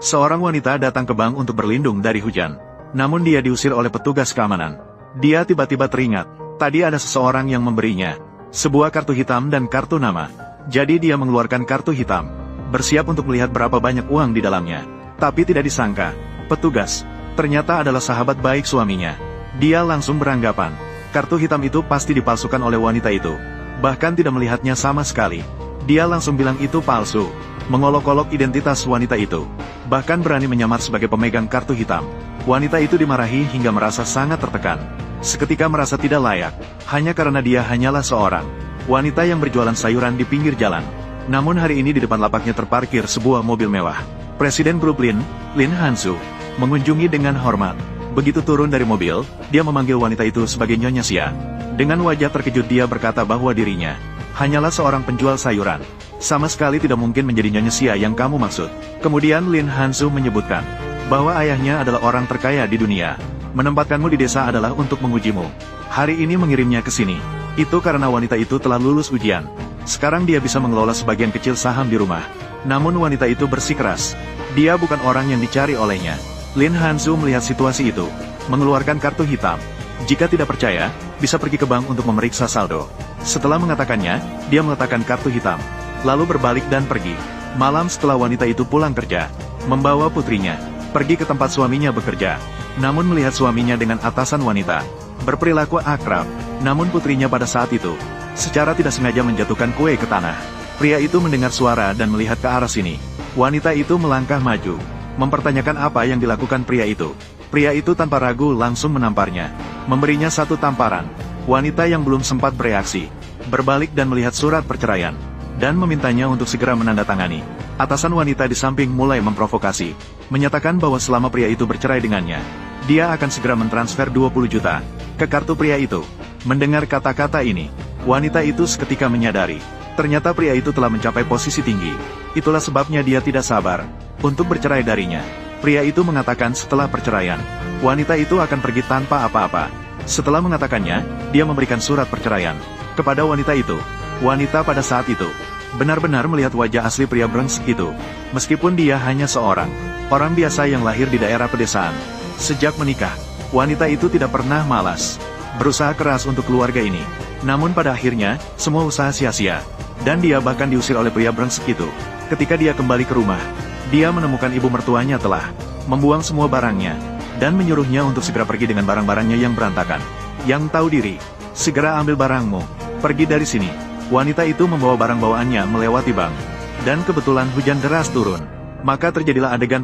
Seorang wanita datang ke bank untuk berlindung dari hujan. Namun dia diusir oleh petugas keamanan. Dia tiba-tiba teringat, tadi ada seseorang yang memberinya sebuah kartu hitam dan kartu nama. Jadi dia mengeluarkan kartu hitam, bersiap untuk melihat berapa banyak uang di dalamnya. Tapi tidak disangka, petugas ternyata adalah sahabat baik suaminya. Dia langsung beranggapan, kartu hitam itu pasti dipalsukan oleh wanita itu. Bahkan tidak melihatnya sama sekali. Dia langsung bilang itu palsu, mengolok-olok identitas wanita itu. Bahkan berani menyamar sebagai pemegang kartu hitam. Wanita itu dimarahi hingga merasa sangat tertekan. Seketika merasa tidak layak, hanya karena dia hanyalah seorang wanita yang berjualan sayuran di pinggir jalan. Namun hari ini di depan lapaknya terparkir sebuah mobil mewah. Presiden grup Lin Han-su, mengunjungi dengan hormat. Begitu turun dari mobil, dia memanggil wanita itu sebagai Nyonya Xia. Dengan wajah terkejut dia berkata bahwa dirinya hanyalah seorang penjual sayuran. Sama sekali tidak mungkin menjadi Nyonya Xia yang kamu maksud. Kemudian Lin Han-su menyebutkan bahwa ayahnya adalah orang terkaya di dunia. Menempatkanmu di desa adalah untuk mengujimu. Hari ini mengirimnya ke sini. Itu karena wanita itu telah lulus ujian. Sekarang dia bisa mengelola sebagian kecil saham di rumah. Namun wanita itu bersikeras. Dia bukan orang yang dicari olehnya. Lin Han-su melihat situasi itu, mengeluarkan kartu hitam. Jika tidak percaya, bisa pergi ke bank untuk memeriksa saldo. Setelah mengatakannya, dia meletakkan kartu hitam, lalu berbalik dan pergi. Malam setelah wanita itu pulang kerja, membawa putrinya pergi ke tempat suaminya bekerja. Namun melihat suaminya dengan atasan wanita berperilaku akrab, namun putrinya pada saat itu secara tidak sengaja menjatuhkan kue ke tanah. Pria itu mendengar suara dan melihat ke arah sini. Wanita itu melangkah maju, mempertanyakan apa yang dilakukan pria itu. Pria itu tanpa ragu langsung menamparnya, memberinya satu tamparan. Wanita yang belum sempat bereaksi berbalik dan melihat surat perceraian dan memintanya untuk segera menandatangani. Atasan wanita di samping mulai memprovokasi, menyatakan bahwa selama pria itu bercerai dengannya, dia akan segera mentransfer 20 juta ke kartu pria itu. Mendengar kata-kata ini, wanita itu seketika menyadari, ternyata pria itu telah mencapai posisi tinggi. Itulah sebabnya dia tidak sabar untuk bercerai darinya. Pria itu mengatakan setelah perceraian, wanita itu akan pergi tanpa apa-apa. Setelah mengatakannya, dia memberikan surat perceraian kepada wanita itu. Wanita pada saat itu benar-benar melihat wajah asli pria brengsek itu. Meskipun dia hanya seorang orang biasa yang lahir di daerah pedesaan. Sejak menikah, wanita itu tidak pernah malas berusaha keras untuk keluarga ini. Namun pada akhirnya, semua usaha sia-sia. Dan dia bahkan diusir oleh pria brengsek itu. Ketika dia kembali ke rumah, dia menemukan ibu mertuanya telah membuang semua barangnya dan menyuruhnya untuk segera pergi dengan barang-barangnya yang berantakan. Yang tahu diri, segera ambil barangmu, pergi dari sini. Wanita itu membawa barang bawaannya melewati bank. Dan kebetulan hujan deras turun. Maka terjadilah adegan